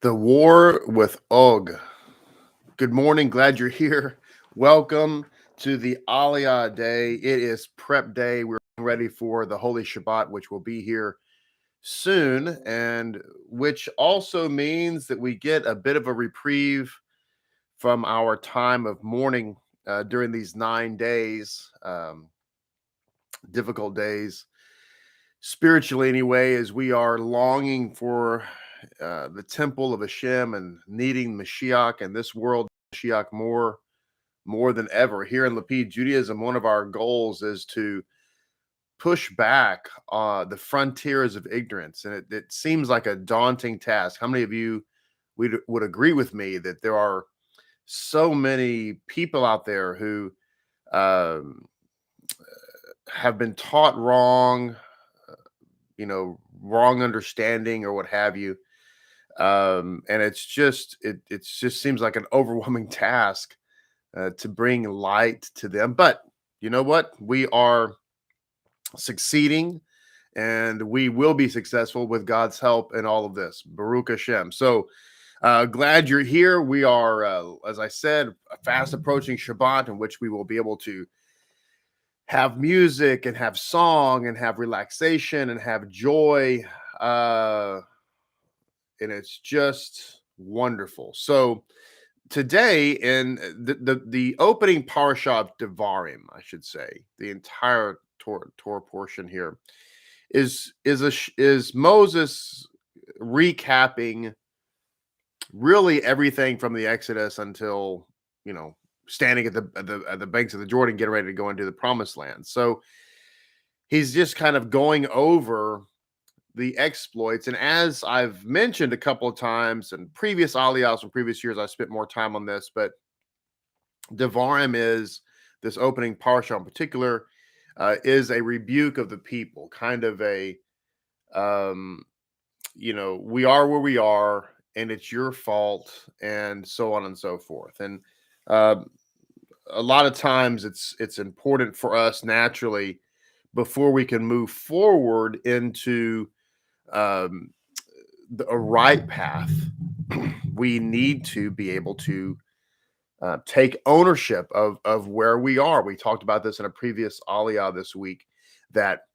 The War with Og. Good morning. Glad you're here. Welcome to the Aliyah day. It is prep day. We're ready for the Holy Shabbat, which will be here soon, and which also means that we get a bit of a reprieve from our time of mourning during these 9 days, difficult days, spiritually anyway, as we are longing for the temple of Hashem and needing Mashiach and this world Mashiach more than ever. Here in Lapid Judaism, one of our goals is to push back the frontiers of ignorance, and it seems like a daunting task. How many of you would agree with me that there are so many people out there who um, have been taught wrong, wrong understanding or what have you, and it just seems like an overwhelming task to bring light to them. But you know what? We are succeeding, and we will be successful with God's help in all of this. Baruch Hashem. So glad you're here. We are, as I said, fast approaching Shabbat, in which we will be able to have music and have song and have relaxation and have joy. And it's just wonderful. So today, in the opening parsha of Devarim, I should say, the entire Torah portion here is Moses recapping really everything from the Exodus until standing at the banks of the Jordan, getting ready to go into the Promised Land. So he's just kind of going over the exploits. And as I've mentioned a couple of times in previous aliyahs from previous years, I spent more time on this, but Devarim is this opening parsha in particular, is a rebuke of the people, kind of a, we are where we are and it's your fault, and so on and so forth. And uh, a lot of times it's important for us naturally, before we can move forward into um, a right path, we need to be able to take ownership of where we are. We talked about this in a previous aliyah this week, that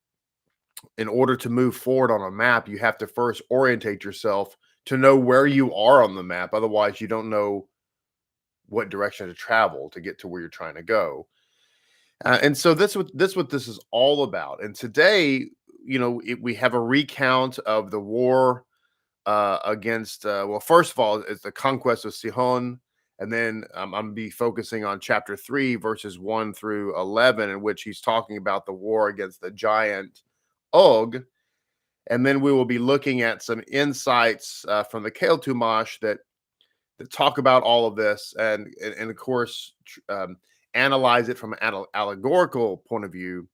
in order to move forward on a map, you have to first orientate yourself to know where you are on the map. Otherwise, you don't know what direction to travel to get to where you're trying to go. And so that's what this is all about. And today, we have a recount of the war against. Well, first of all, it's the conquest of Sihon, and then I'm going to be focusing on chapter 3, verses 1 through 11, in which he's talking about the war against the giant Og. And then we will be looking at some insights from the Kel Tumash that talk about all of this, and of course analyze it from an allegorical point of view,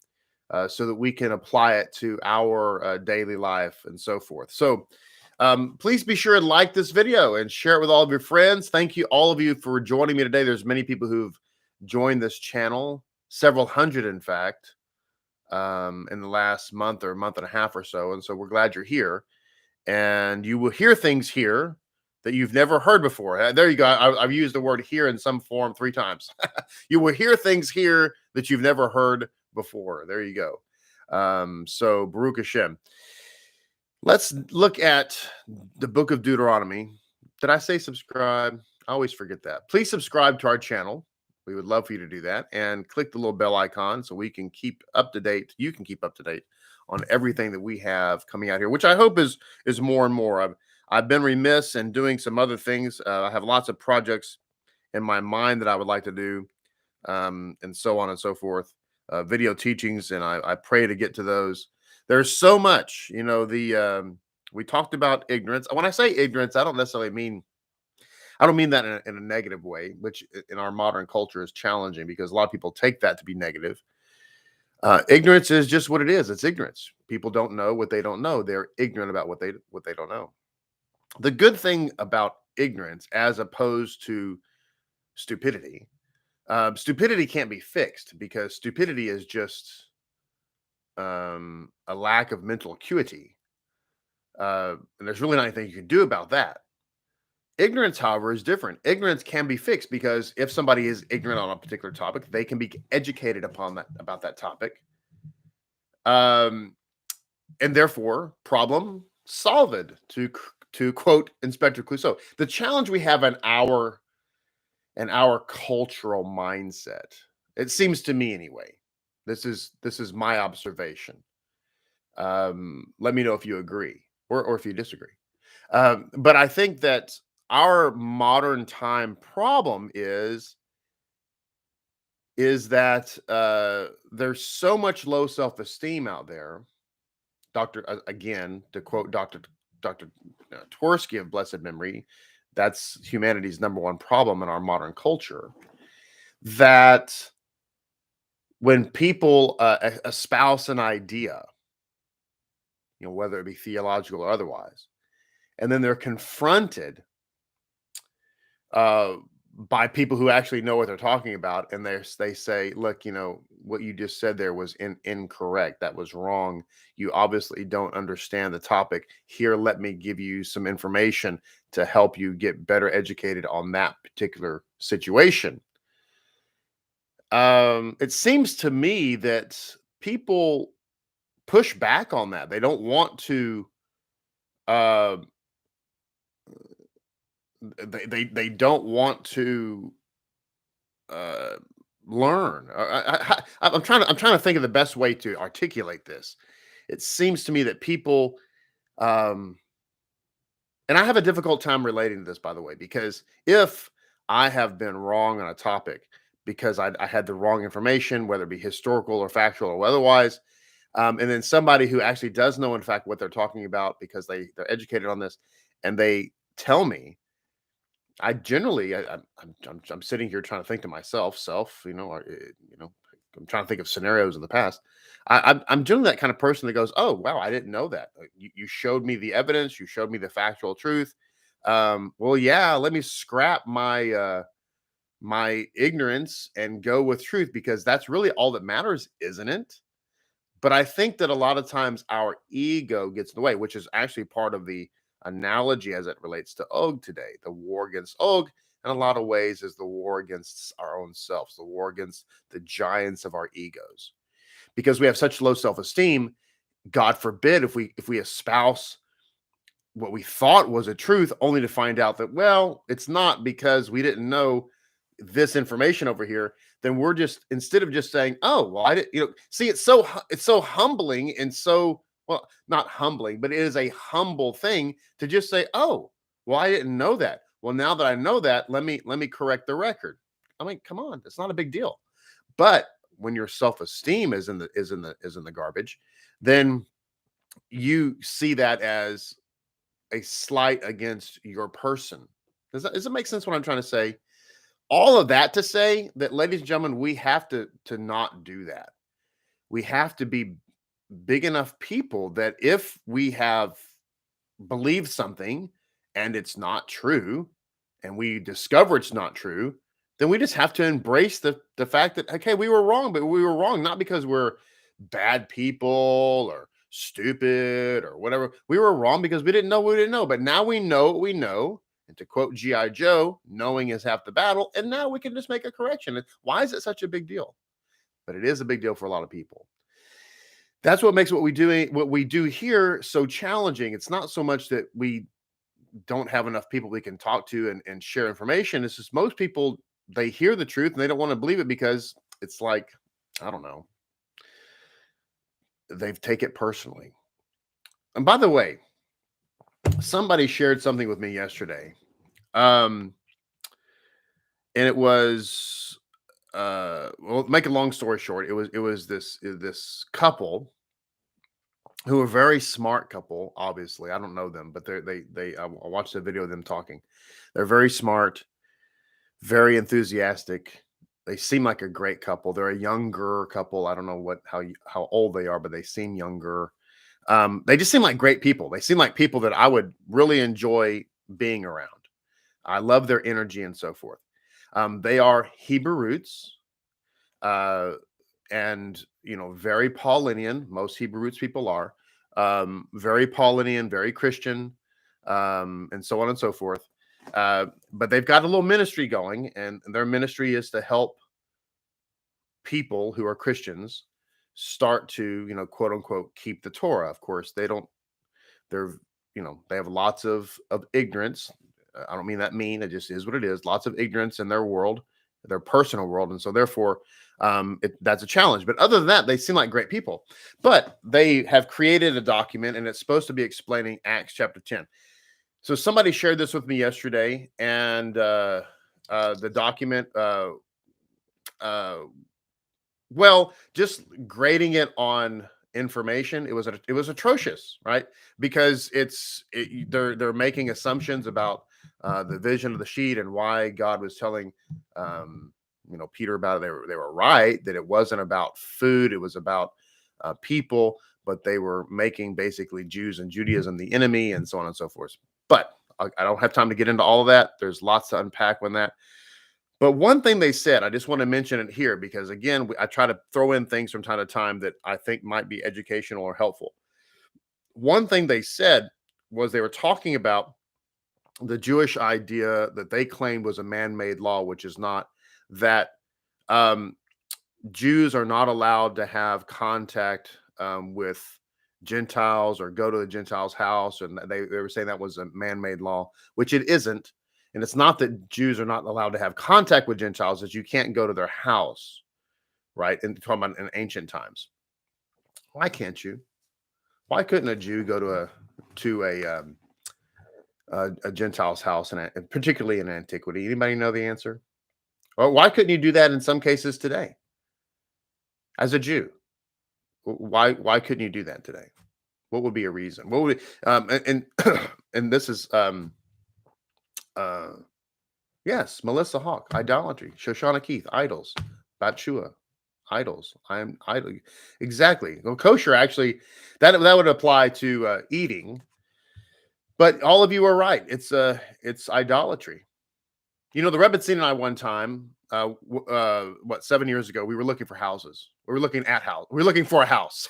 so that we can apply it to our daily life and so forth. So please be sure to like this video and share it with all of your friends. Thank you, all of you, for joining me today. There's many people who've joined this channel, several hundred, in fact, in the last month or month and a half or so. And so we're glad you're here. And you will hear things here that you've never heard before. There you go. I've used the word "here" in some form 3 times. You will hear things here that you've never heard before. There you go. So Baruch Hashem. Let's look at the book of Deuteronomy. Did I say subscribe? I always forget that. Please subscribe to our channel. We would love for you to do that, and click the little bell icon so we can keep up to date. You can keep up to date on everything that we have coming out here, which I hope is more and more. I've been remiss in doing some other things. I have lots of projects in my mind that I would like to do, and so on and so forth. Video teachings, and I pray to get to those. There's so much, we talked about ignorance. When I say ignorance, I don't mean that in a negative way, which in our modern culture is challenging because a lot of people take that to be negative. Ignorance is just what it is. It's ignorance. People don't know what they don't know. They're ignorant about what they don't know. The good thing about ignorance, as opposed to stupidity, stupidity can't be fixed, because stupidity is just a lack of mental acuity. And there's really not anything you can do about that. Ignorance, however, is different. Ignorance can be fixed because if somebody is ignorant on a particular topic, they can be educated about that topic. And therefore, problem solved, to quote Inspector Clouseau. The challenge we have in our cultural mindset, it seems to me anyway. This is my observation. Let me know if you agree or if you disagree. But I think that our modern time problem is that there's so much low self-esteem out there. Again, to quote Dr. Tversky of blessed memory, that's humanity's number one problem in our modern culture. That when people espouse an idea, whether it be theological or otherwise, and then they're confronted uh, by people who actually know what they're talking about, and they say, "Look, what you just said there was incorrect. That was wrong. You obviously don't understand the topic. Here, let me give you some information to help you get better educated on that particular situation." It seems to me that people push back on that. They don't want to. Uh, they don't want to uh, learn. I'm trying to think of the best way to articulate this. It seems to me that people, um, and I have a difficult time relating to this, by the way, because if I have been wrong on a topic because I had the wrong information, whether it be historical or factual or otherwise, and then somebody who actually does know, in fact, what they're talking about because they're educated on this, and they tell me, I generally, I'm sitting here trying to think to myself, I'm trying to think of scenarios in the past. I'm generally that kind of person that goes, "Oh, wow, I didn't know that. You showed me the evidence. You showed me the factual truth. Well, yeah, let me scrap my ignorance and go with truth because that's really all that matters, isn't it?" But I think that a lot of times our ego gets in the way, which is actually part of the analogy as it relates to Og today. The war against Og, in a lot of ways, is the war against our own selves, the war against the giants of our egos. Because we have such low self-esteem, God forbid if we espouse what we thought was a truth, only to find out that, well, it's not because we didn't know this information over here, then we're just, instead of just saying, "Oh, well, I didn't," see, it's so humbling and so, well, not humbling, but it is a humble thing to just say, "Oh, well, I didn't know that. Well, now that I know that, let me correct the record." I mean, come on, it's not a big deal. But when your self-esteem is in the garbage, then you see that as a slight against your person. Does it make sense what I'm trying to say? All of that to say that, ladies and gentlemen, we have to not do that. We have to be big enough people that if we have believed something and it's not true, and we discover it's not true, then we just have to embrace the fact that, okay, we were wrong, but we were wrong not because we're bad people or stupid or whatever. We were wrong because we didn't know what we didn't know. But now we know what we know. And to quote G.I. Joe, knowing is half the battle. And now we can just make a correction. Why is it such a big deal? But it is a big deal for a lot of people. That's what makes what we do here so challenging. It's not so much that we don't have enough people we can talk to and share information. It's just most people, they hear the truth and they don't want to believe it because it's like, I don't know, they've taken it personally. And by the way, somebody shared something with me yesterday. Um, and it was well, make a long story short, it was this couple who are very smart couple. Obviously, I don't know them, but I watched a video of them talking. They're very smart, very enthusiastic. They seem like a great couple. They're a younger couple. I don't know how old they are, but they seem younger. They just seem like great people. They seem like people that I would really enjoy being around. I love their energy and so forth. They are Hebrew roots, uh, and very Paulinian. Most Hebrew roots people are very Paulinian, very Christian, and so on and so forth. But they've got a little ministry going, and their ministry is to help people who are Christians start to, quote unquote, keep the Torah. Of course, they don't. They're, they have lots of ignorance. I don't mean that mean. It just is what it is. Lots of ignorance in their world, their personal world, and so therefore, that's a challenge. But other than that, they seem like great people. But they have created a document, and it's supposed to be explaining Acts chapter 10. So somebody shared this with me yesterday, and the document, well, just grading it on information, it was atrocious, right? Because they're making assumptions about the vision of the sheet and why God was telling Peter about it. They were right that it wasn't about food, it was about people, but they were making basically Jews and Judaism the enemy, and so on and so forth. But I don't have time to get into all of that. There's lots to unpack on that. But one thing they said, I just want to mention it here because, again, I try to throw in things from time to time that I think might be educational or helpful. One thing they said was they were talking about the Jewish idea that they claimed was a man-made law, which is not, that Jews are not allowed to have contact with Gentiles or go to the Gentiles' house. And they were saying that was a man-made law, which it isn't. And it's not that Jews are not allowed to have contact with Gentiles, as you can't go to their house, right? And talking about in ancient times. Why can't you? Why couldn't a Jew go to a Gentile's house, and particularly in antiquity? Anybody know the answer? Or why couldn't you do that in some cases today as a Jew? Why couldn't you do that today? What would be a reason? What would and this is yes, Melissa Hawk, idolatry. Shoshana Keith, idols. Batshua, idols. I am idol. Exactly. Well, kosher actually, that would apply to eating. But all of you are right. It's idolatry. The Rebbe and I one time, 7 years ago, we were looking for houses. We were looking at house. We were looking for a house.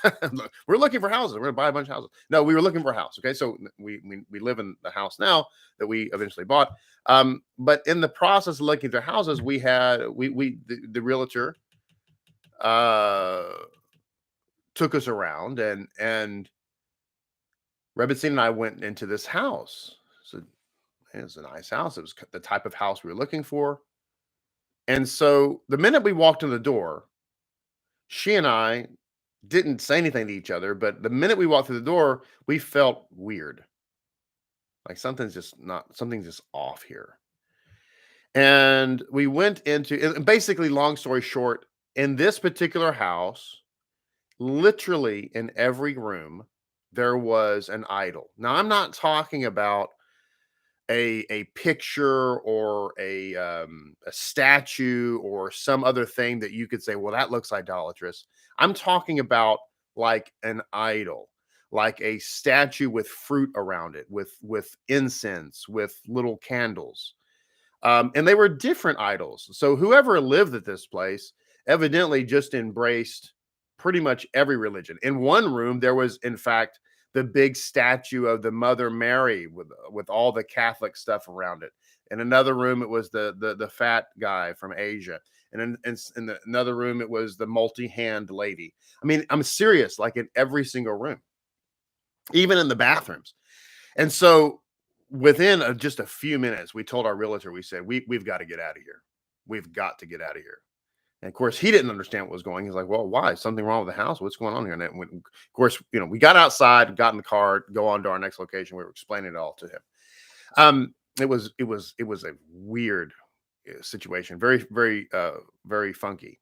We're looking for houses. We're going to buy a bunch of houses. No, we were looking for a house. Okay, so we live in the house now that we eventually bought. But in the process of looking for houses, we had the realtor took us around, and Rebbe and I went into this house. So it's a nice house. It was the type of house we were looking for. And so the minute we walked in the door, she and I didn't say anything to each other, but the minute we walked through the door, we felt weird. Like something's just off here. And we went into, and basically, long story short, in this particular house, literally in every room, there was an idol. Now, I'm not talking about a picture or a statue or some other thing that you could say, well, that looks idolatrous. I'm talking about like an idol, like a statue with fruit around it, with incense, with little candles. And they were different idols. So whoever lived at this place evidently just embraced pretty much every religion. In one room, there was, in fact, the big statue of the Mother Mary with all the Catholic stuff around it. In another room, it was the fat guy from Asia. And in another room, it was the multi-hand lady. I mean, I'm serious, like in every single room, even in the bathrooms. And so within just a few minutes, we told our realtor, we said, we've got to get out of here. We've got to get out of here. And of course, he didn't understand what was going. He's like, well, why? Is something wrong with the house? What's going on here? And of course, we got outside, got in the car, go on to our next location. We were explaining it all to him. It was a weird situation, very, very, very funky,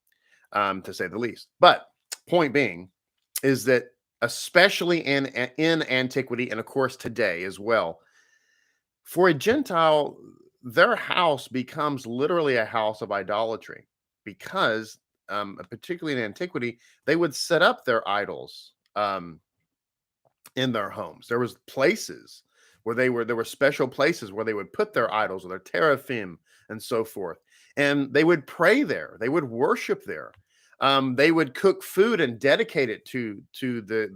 to say the least. But point being is that especially in antiquity, and of course today as well, for a Gentile, their house becomes literally a house of idolatry. Because, particularly in antiquity, they would set up their idols in their homes. There was places where there were special places where they would put their idols or their teraphim and so forth. And they would pray there. They would worship there. They would cook food and dedicate it to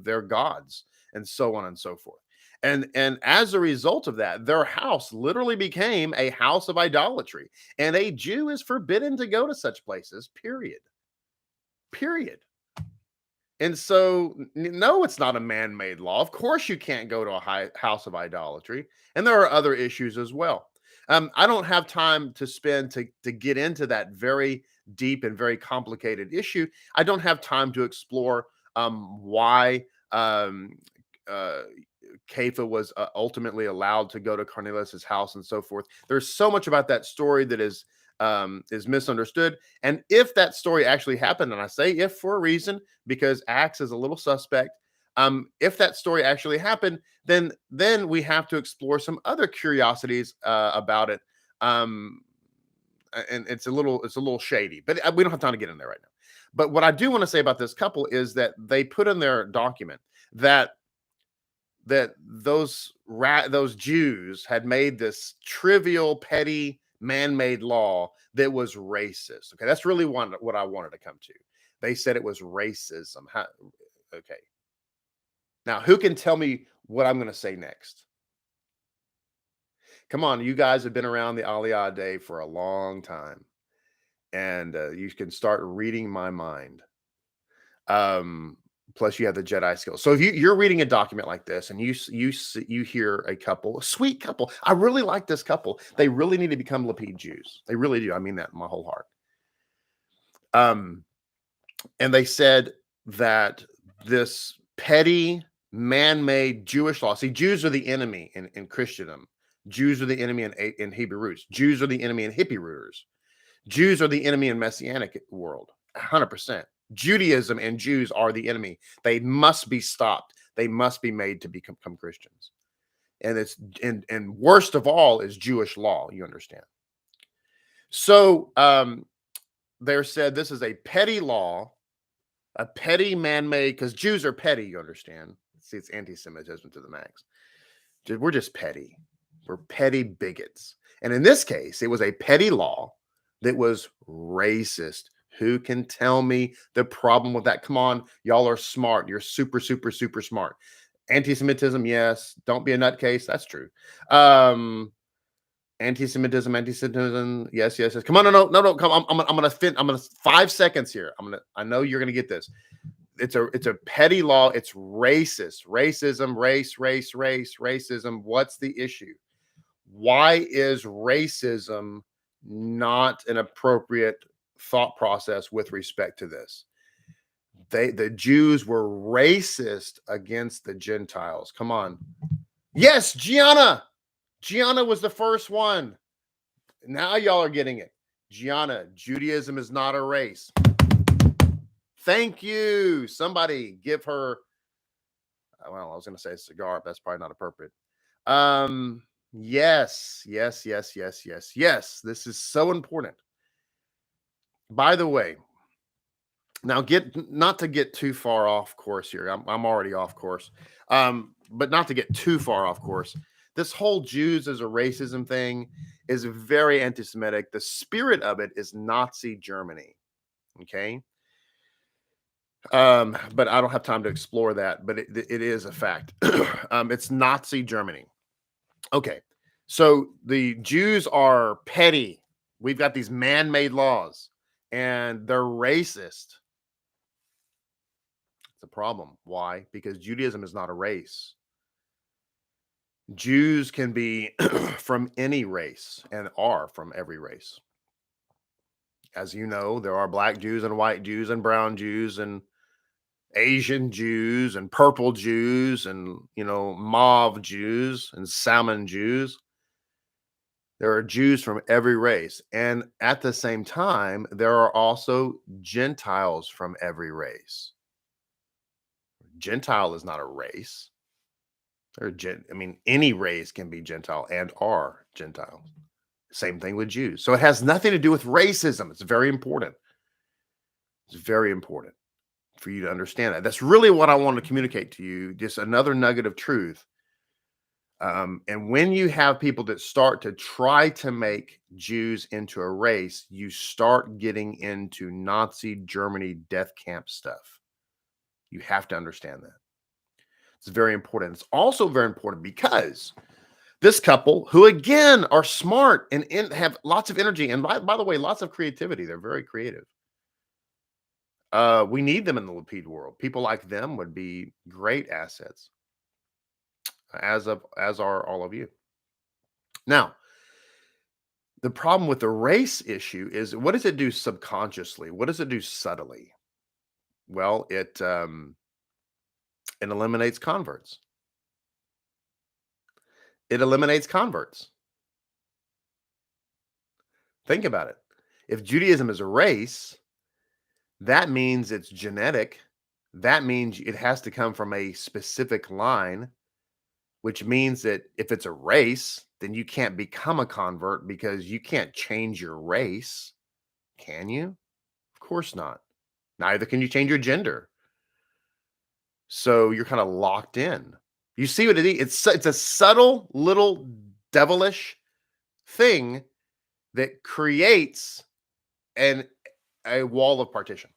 their gods and so on and so forth. And as a result of that, their house literally became a house of idolatry. And a Jew is forbidden to go to such places, period. Period. And so, no, it's not a man-made law. Of course, you can't go to a house of idolatry, and there are other issues as well. I don't have time to spend to get into that very deep and very complicated issue. I don't have time to explore why um, uh, Kepha was ultimately allowed to go to Cornelius's house and so forth. There's so much about that story that is misunderstood. And if that story actually happened, and I say if for a reason, because Acts is a little suspect. If that story actually happened, then we have to explore some other curiosities about it. Um, and it's a little shady, but we don't have time to get in there right now. But what I do want to say about this couple is that they put in their document that those Jews had made this trivial, petty, man-made law that was racist. Okay, that's really what I wanted to come to. They said it was racism. Okay. Now, who can tell me what I'm going to say next? Come on, you guys have been around the Aliyah day for a long time, and you can start reading my mind. Plus, you have the Jedi skills. So if you're reading a document like this, and you hear a couple, a sweet couple, I really like this couple. They really need to become Lapid Jews. They really do. I mean that in my whole heart. And they said that this petty, man-made Jewish law. See, Jews are the enemy in Christendom. Jews are the enemy in Hebrew roots. Jews are the enemy in hippie rooters. Jews are the enemy in Messianic world. 100%. Judaism and Jews are the enemy. They must be stopped. They must be made to become Christians. And worst of all is Jewish law. You understand? So they're said this is a petty law, a petty man-made, because Jews are petty. You understand? See, it's anti-Semitism to the max. We're just petty. We're petty bigots. And in this case, it was a petty law that was racist. Who can tell me the problem with that? Come on, y'all are smart. You're super, super, super smart. Anti-Semitism, yes. Don't be a nutcase. That's true. Anti-Semitism, yes, yes, yes. Come on, no. Come, I'm gonna 5 seconds here. I know you're gonna get this. It's a petty law. It's racist. Racism, racism. What's the issue? Why is racism not an appropriate thought process with respect to this? The Jews were racist against the Gentiles. Come on. Yes, Gianna was the first one. Now y'all are getting it. Gianna, Judaism is not a race. Thank you. Somebody give her, well, I was going to say a cigar, but that's probably not appropriate. Yes. This is so important. By the way, now not to get too far off course here. I'm already off course. But not to get too far off course. This whole Jews as a racism thing is very anti-Semitic. The spirit of it is Nazi Germany. Okay. But I don't have time to explore that, but it is a fact. It's Nazi Germany. Okay. So the Jews are petty. We've got these man-made laws and they're racist. It's a problem. Why? Because Judaism is not a race. Jews can be from any race and are from every race. As you know, there are black Jews and white Jews and brown Jews and Asian Jews and purple Jews and, mauve Jews and salmon Jews. There are Jews from every race. And at the same time, there are also Gentiles from every race. Gentile is not a race. Any race can be Gentile and are Gentiles. Same thing with Jews. So it has nothing to do with racism. It's very important. It's very important for you to understand that. That's really what I want to communicate to you. Just another nugget of truth. And when you have people that start to try to make Jews into a race, you start getting into Nazi Germany death camp stuff. You have to understand that. It's very important. It's also very important because this couple, who again are smart and have lots of energy, and by the way, lots of creativity. They're very creative. We need them in the Lapid world. People like them would be great assets, as are all of you. Now, the problem with the race issue is, what does it do subconsciously? What does it do subtly? Well, it eliminates converts. It eliminates converts. Think about it. If Judaism is a race, that means it's genetic. That means it has to come from a specific line, which means that if it's a race, then you can't become a convert because you can't change your race. Can you? Of course not. Neither can you change your gender. So you're kind of locked in. You see what it is? It's a subtle little devilish thing that creates a wall of partition.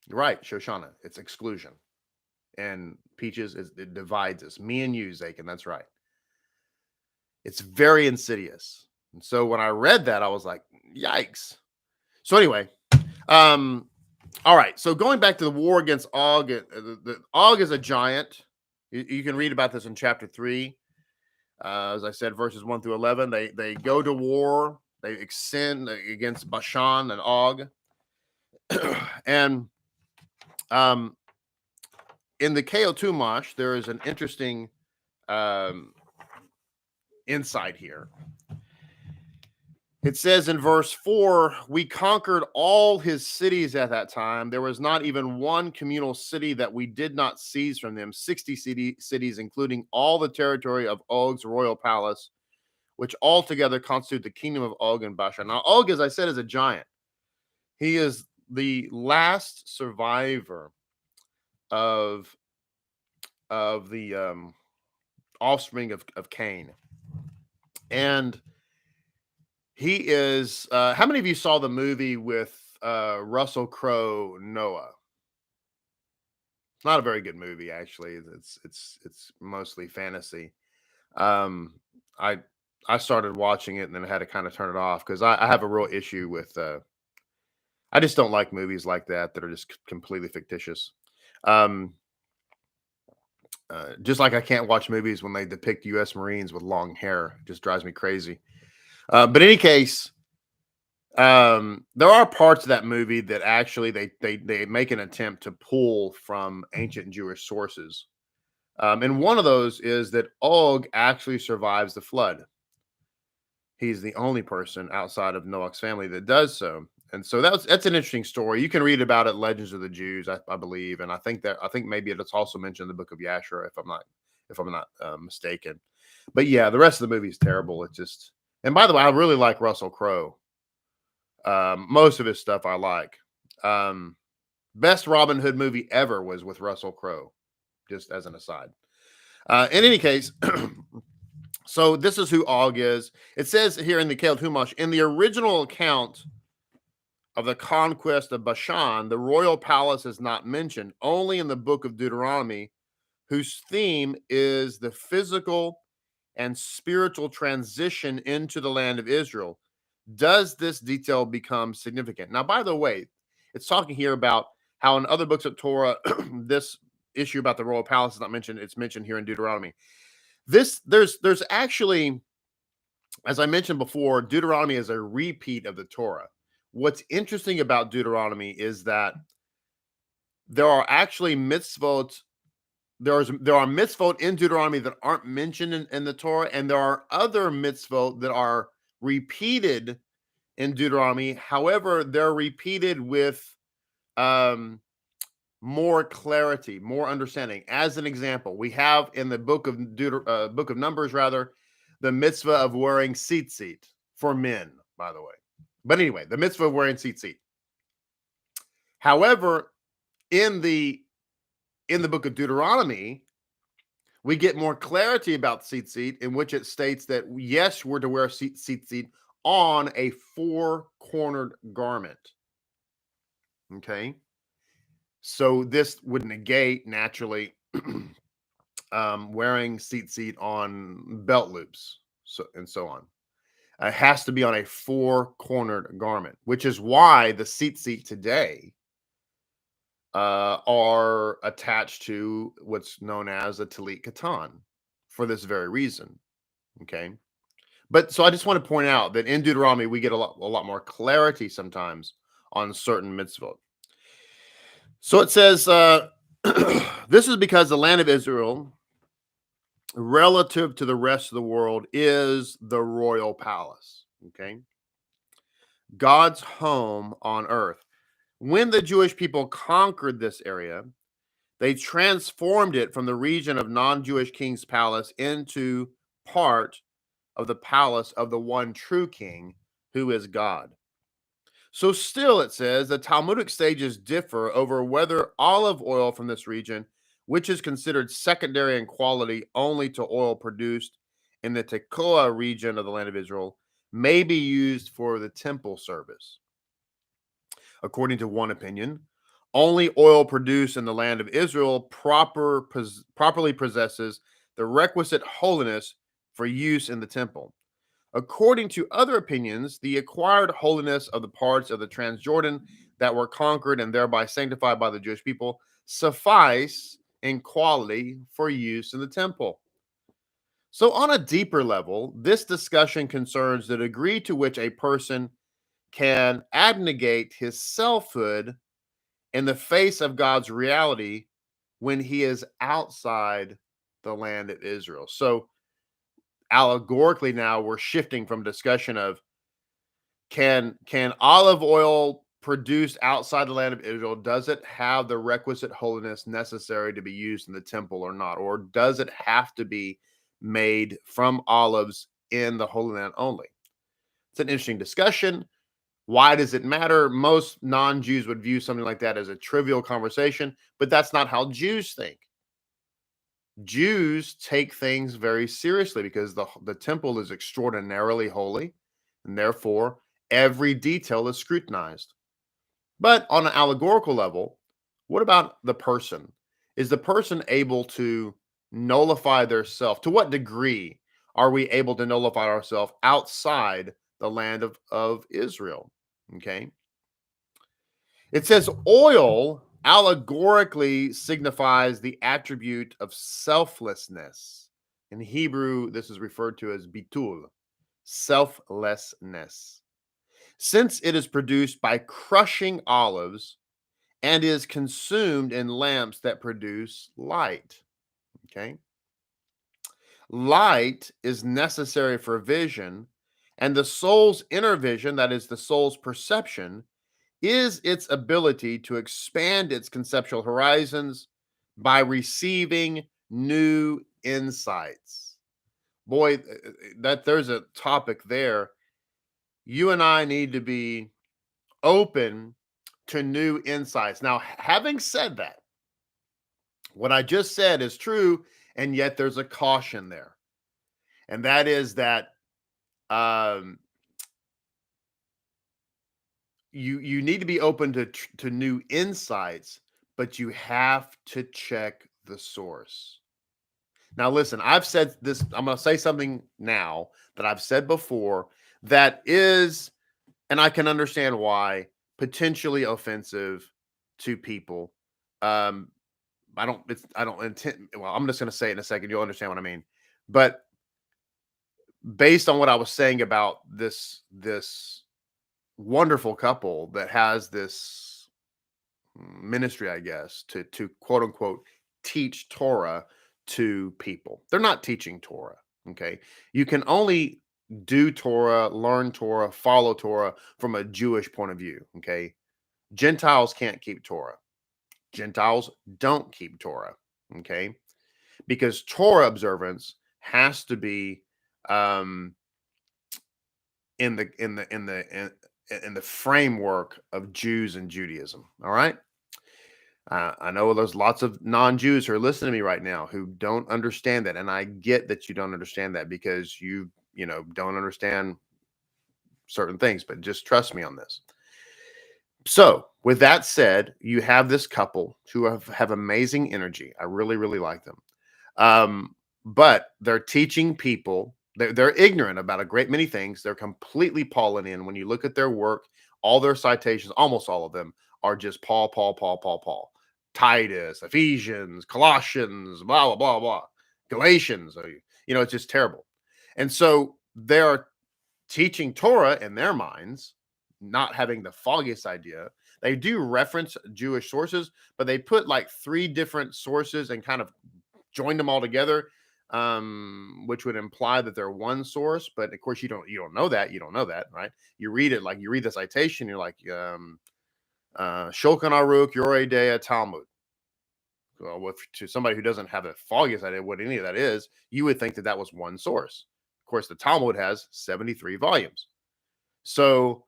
Right, Shoshana. It's exclusion. And Peaches, it divides us. Me and you, Zakin. That's right. It's very insidious. And so when I read that, I was like, yikes. So anyway, all right. So going back to the war against Og, Og is a giant. You can read about this in chapter 3. As I said, verses 1 through 11. They go to war. They extend against Bashan and Og. And in the Keo Tumash, there is an interesting insight here. It says in verse 4, we conquered all his cities at that time. There was not even one communal city that we did not seize from them. 60 cities, including all the territory of Og's royal palace, which altogether constitute the kingdom of Og and Bashan. Now, Og, as I said, is a giant. He is the last survivor of the offspring of Cain. And he is, how many of you saw the movie with Russell Crowe, Noah? It's not a very good movie, actually. It's mostly fantasy. I started watching it and then I had to kind of turn it off because I have a real issue with, I just don't like movies like that are just completely fictitious. Just like I can't watch movies when they depict U.S. Marines with long hair. It just drives me crazy. But in any case, there are parts of that movie that actually they make an attempt to pull from ancient Jewish sources. And one of those is that Og actually survives the flood. He's the only person outside of Noah's family that does so. And so that's an interesting story. You can read about it, Legends of the Jews, I believe, and I think maybe it's also mentioned in the book of Yashar, if I'm not mistaken. But yeah, the rest of the movie is terrible. It's just, and by the way, I really like Russell Crowe. Most of his stuff I like. Best Robin Hood movie ever was with Russell Crowe, just as an aside. In any case, so this is who Og is. It says here in the Kale Tumash, in the original account of the conquest of Bashan, the royal palace is not mentioned, only in the book of Deuteronomy, whose theme is the physical and spiritual transition into the land of Israel. Does this detail become significant? Now, by the way, it's talking here about how in other books of Torah, this issue about the royal palace is not mentioned. It's mentioned here in Deuteronomy. There's actually, as I mentioned before, Deuteronomy is a repeat of the Torah. What's interesting about Deuteronomy is that there are actually mitzvot. There are mitzvot in Deuteronomy that aren't mentioned in the Torah, and there are other mitzvot that are repeated in Deuteronomy. However, they're repeated with more clarity, more understanding. As an example, we have in the book of Numbers, rather, the mitzvah of wearing tzitzit for men, by the way. But anyway, the mitzvah of wearing tzitzit. However, in the book of Deuteronomy, we get more clarity about tzitzit, in which it states that yes, we're to wear tzitzit on a four-cornered garment. Okay. So this would negate naturally wearing seat on belt loops, and so on. It has to be on a four-cornered garment, which is why the seat today are attached to what's known as a talit katan for this very reason. Okay, but so I just want to point out that in Deuteronomy we get a lot more clarity sometimes on certain mitzvot. So it says, this is because the land of Israel, relative to the rest of the world, is the royal palace. Okay, God's home on earth. When the Jewish people conquered this area, they transformed it from the region of non-Jewish king's palace into part of the palace of the one true king, who is God. So still, it says, the Talmudic sages differ over whether olive oil from this region, which is considered secondary in quality only to oil produced in the Tekoa region of the land of Israel, may be used for the temple service. According to one opinion, only oil produced in the land of Israel properly possesses the requisite holiness for use in the temple. According to other opinions, the acquired holiness of the parts of the Transjordan that were conquered and thereby sanctified by the Jewish people suffice in quality for use in the temple. So, on a deeper level, this discussion concerns the degree to which a person can abnegate his selfhood in the face of God's reality when he is outside the land of Israel. So, allegorically, now we're shifting from discussion of can olive oil produced outside the land of Israel, does it have the requisite holiness necessary to be used in the temple or not? Or does it have to be made from olives in the Holy Land only? It's an interesting discussion. Why does it matter? Most non-Jews would view something like that as a trivial conversation, but that's not how Jews think. Jews take things very seriously because the temple is extraordinarily holy, and therefore every detail is scrutinized. But on an allegorical level, what about the person? Is the person able to nullify their self? To what degree are we able to nullify ourselves outside the land of Israel? Okay. It says oil allegorically signifies the attribute of selflessness. In Hebrew, this is referred to as bitul, selflessness. Since it is produced by crushing olives and is consumed in lamps that produce light. Okay. Light is necessary for vision, and the soul's inner vision, that is the soul's perception, is its ability to expand its conceptual horizons by receiving new insights. Boy, that there's a topic there. You and I need to be open to new insights. Now, having said that, what I just said is true, and yet there's a caution there. And that is that um, you need to be open to new insights, but you have to check the source. Now, listen, I've said this. I'm going to say something now that I've said before that is, and I can understand why, potentially offensive to people. Um, I don't intend. Well, I'm just going to say it in a second. You'll understand what I mean. But based on what I was saying about this wonderful couple that has this ministry, I guess, to quote unquote teach Torah to people. They're not teaching Torah. Okay. You can only do Torah, learn Torah, follow Torah from a Jewish point of view. Okay. Gentiles can't keep Torah. Gentiles don't keep Torah. Okay. Because Torah observance has to be um in the framework of Jews and Judaism. All right. I know there's lots of non-Jews who are listening to me right now who don't understand that, and I get that you don't understand that because you don't understand certain things. But just trust me on this. So, with that said, you have this couple who have amazing energy. I really, really like them. But they're teaching people, they're ignorant about a great many things. They're completely Pauline in. When you look at their work, all their citations, almost all of them, are just Paul, Paul, Paul, Paul, Paul. Titus, Ephesians, Colossians, blah, blah, blah, blah. Galatians. It's just terrible. And so they're teaching Torah in their minds, not having the foggiest idea. They do reference Jewish sources, but they put like three different sources and kind of joined them all together, which would imply that they're one source. But of course, you don't know that. You don't know that, right? You read it like you read the citation. You're like Shulchan Aruch, Yoreh Deah, Talmud. Well, to somebody who doesn't have the foggiest idea what any of that is, you would think that that was one source. Of course, the Talmud has 73 volumes. So,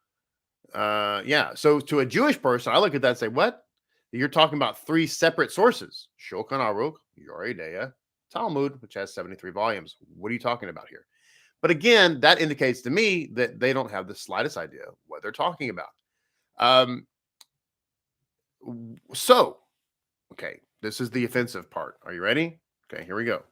yeah. So to a Jewish person, I look at that and say, what? You're talking about three separate sources. Shulchan Aruch, Yoreh Deah, Talmud, which has 73 volumes. What are you talking about here? But again, that indicates to me that they don't have the slightest idea what they're talking about. Um, so, okay, this is the offensive part. Are you ready? Okay, here we go.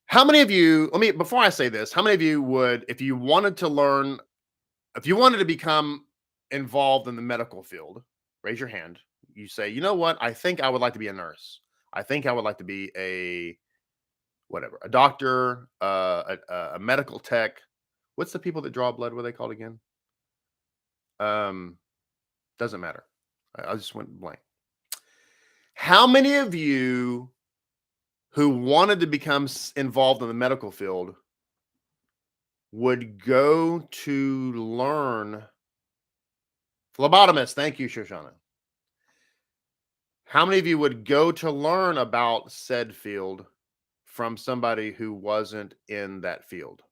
How many of you, before I say this, how many of you would, if you wanted to become involved in the medical field, raise your hand. You say, you know what? I think I would like to be a nurse. I think I would like to be a doctor, a medical tech. What's the people that draw blood? What are they called again? Doesn't matter. I just went blank. How many of you who wanted to become involved in the medical field would go to learn phlebotomist? Thank you, Shoshana. How many of you would go to learn about said field from somebody who wasn't in that field?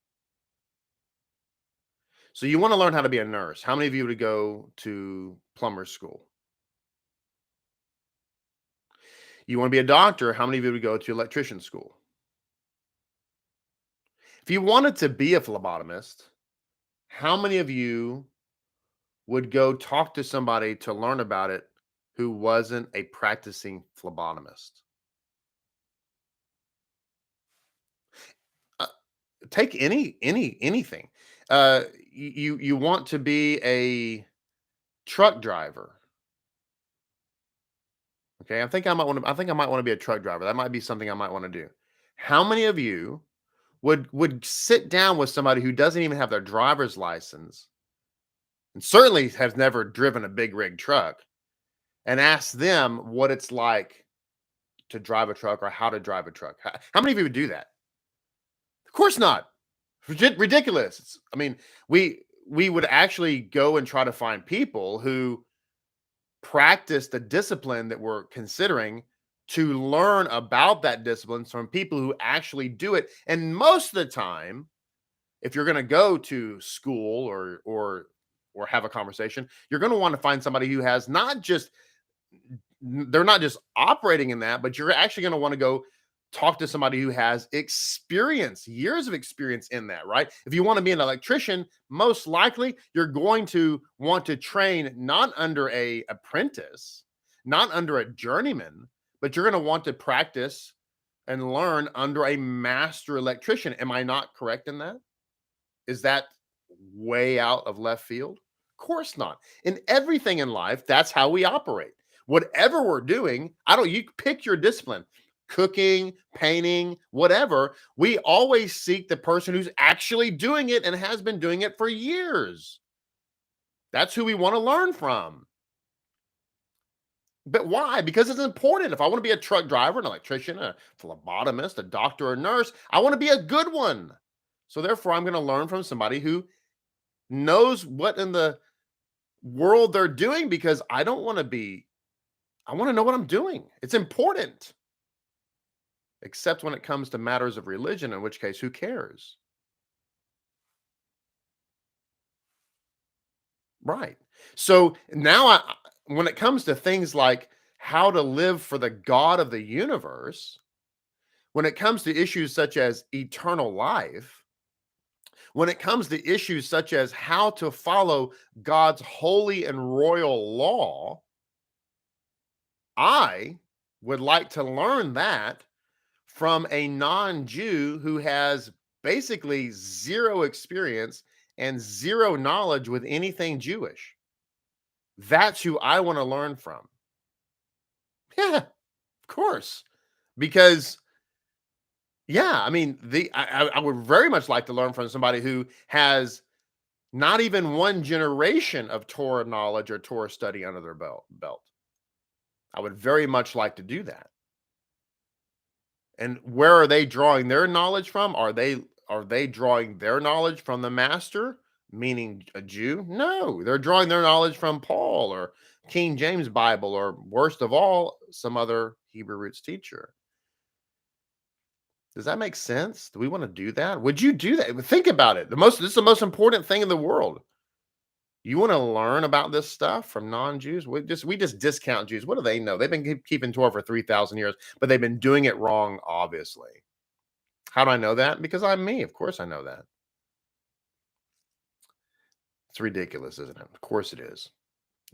So you want to learn how to be a nurse. How many of you would go to plumber school? You want to be a doctor. How many of you would go to electrician school? If you wanted to be a phlebotomist, how many of you would go talk to somebody to learn about it who wasn't a practicing phlebotomist? Take anything. You want to be a truck driver. Okay, I think I might want to be a truck driver. That might be something I might want to do. How many of you would sit down with somebody who doesn't even have their driver's license and certainly has never driven a big rig truck and ask them what it's like to drive a truck or how to drive a truck? How many of you would do that? Of course not. Ridiculous. We would actually go and try to find people who practice the discipline that we're considering to learn about that discipline from people who actually do it. And most of the time, if you're going to go to school or have a conversation, you're going to want to find somebody who has they're not just operating in that, but you're actually going to want to go talk to somebody who has experience, years of experience in that, right? If you want to be an electrician, most likely you're going to want to train not under a apprentice, not under a journeyman, but you're going to want to practice and learn under a master electrician. Am I not correct in that? Is that way out of left field? Of course not. In everything in life, that's how we operate. Whatever we're doing, you pick your discipline. Cooking, painting, whatever, we always seek the person who's actually doing it and has been doing it for years. That's who we want to learn from. But why? Because it's important. If I want to be a truck driver, an electrician, a phlebotomist, a doctor, or nurse, I want to be a good one. So therefore, I'm going to learn from somebody who knows what in the world they're doing, because I want to know what I'm doing. It's important. Except when it comes to matters of religion, in which case, who cares? Right. So now, when it comes to things like how to live for the God of the universe, when it comes to issues such as eternal life, When it comes to issues such as how to follow God's holy and royal law, I would like to learn that from a non-Jew who has basically zero experience and zero knowledge with anything Jewish. That's who I want to learn from. Yeah, of course. Because I mean, I would very much like to learn from somebody who has not even one generation of Torah knowledge or Torah study under their belt. I would very much like to do that. And where are they drawing their knowledge from? Are they drawing their knowledge from the master, meaning a Jew? No, they're drawing their knowledge from Paul or King James Bible, or worst of all, some other Hebrew roots teacher. Does that make sense? Do we want to do that? Would you do that? Think about it. This is the most important thing in the world. You want to learn about this stuff from non-Jews? We just discount Jews. What do they know? They've been keeping Torah for 3,000 years, but they've been doing it wrong, obviously. How do I know that? Because I'm me. Of course I know that. It's ridiculous, isn't it? Of course it is.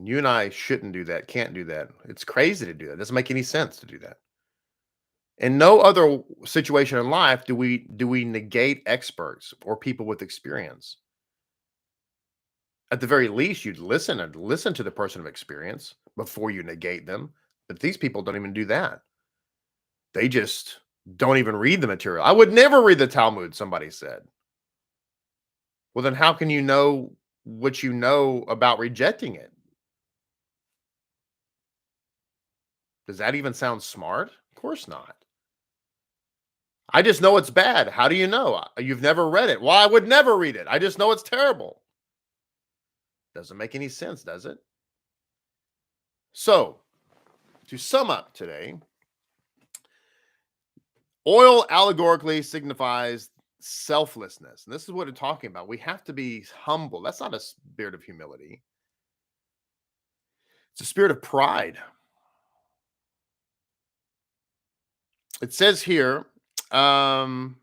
You and I shouldn't do that, can't do that. It's crazy to do that. It doesn't make any sense to do that. In no other situation in life do we negate experts or people with experience. At the very least, you'd listen to the person of experience before you negate them. But these people don't even do that. They just don't even read the material. I would never read the Talmud, somebody said. Well, then how can you know what you know about rejecting it? Does that even sound smart? Of course not. I just know it's bad. How do you know? You've never read it. Well, I would never read it. I just know it's terrible. Doesn't make any sense, does it? So, to sum up today, oil allegorically signifies selflessness. And this is what we're talking about. We have to be humble. That's not a spirit of humility. It's a spirit of pride. It says here, oil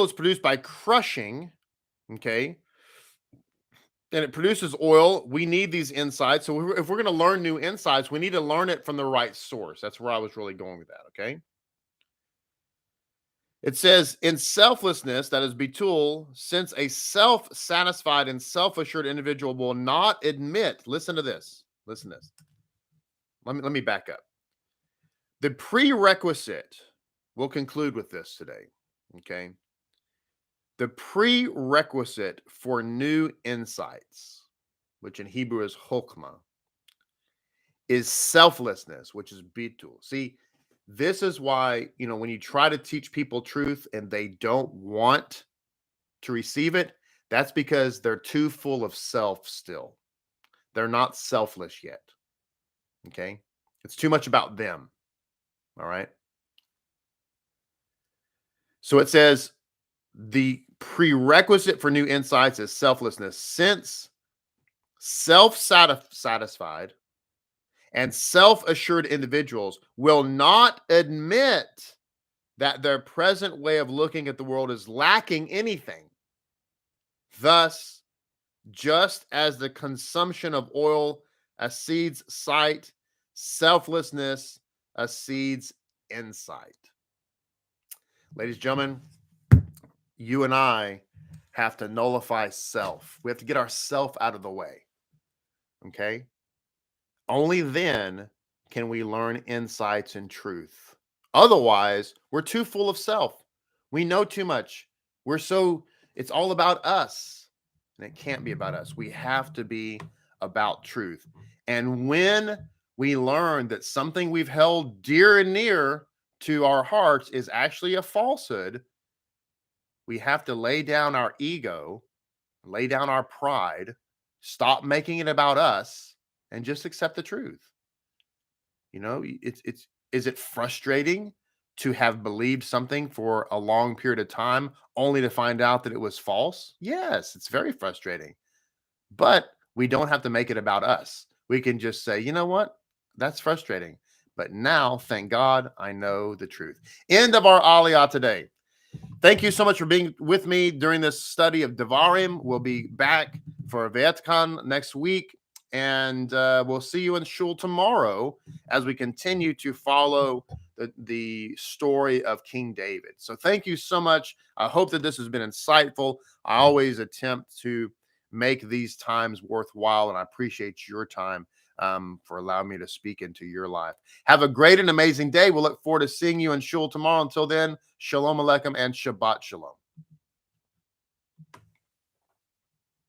is produced by crushing, okay? And it produces oil. We need these insights. So if we're going to learn new insights, we need to learn it from the right source. That's where I was really going with that, okay? It says, in selflessness, that is bitul, since a self-satisfied and self-assured individual will not admit, listen to this. Let me back up. The prerequisite, we'll conclude with this today, okay? The prerequisite for new insights, which in Hebrew is chokmah, is selflessness, which is bitul. See, this is why, when you try to teach people truth and they don't want to receive it, that's because they're too full of self still. They're not selfless yet. Okay? It's too much about them. All right? So it says the prerequisite for new insights is selflessness, since self-satisfied and self-assured individuals will not admit that their present way of looking at the world is lacking anything. Thus, just as the consumption of oil accedes sight, selflessness accedes insight. Ladies and gentlemen, you and I have to nullify self. We have to get ourself out of the way. Okay? Only then can we learn insights and truth. Otherwise, we're too full of self. We know too much. It's all about us. And it can't be about us. We have to be about truth. And when we learn that something we've held dear and near to our hearts is actually a falsehood, we have to lay down our ego, lay down our pride, stop making it about us, and just accept the truth. Is it frustrating to have believed something for a long period of time only to find out that it was false? Yes, it's very frustrating. But we don't have to make it about us. We can just say, you know what? That's frustrating. But now, thank God, I know the truth. End of our Aliyah today. Thank you so much for being with me during this study of Devarim. We'll be back for Vayikra next week, and we'll see you in shul tomorrow as we continue to follow the story of King David. So thank you so much. I hope that this has been insightful. I always attempt to make these times worthwhile, and I appreciate your time for allowing me to speak into your life. Have a great and amazing day. We'll look forward to seeing you in shul tomorrow. Until then, shalom aleichem and Shabbat shalom.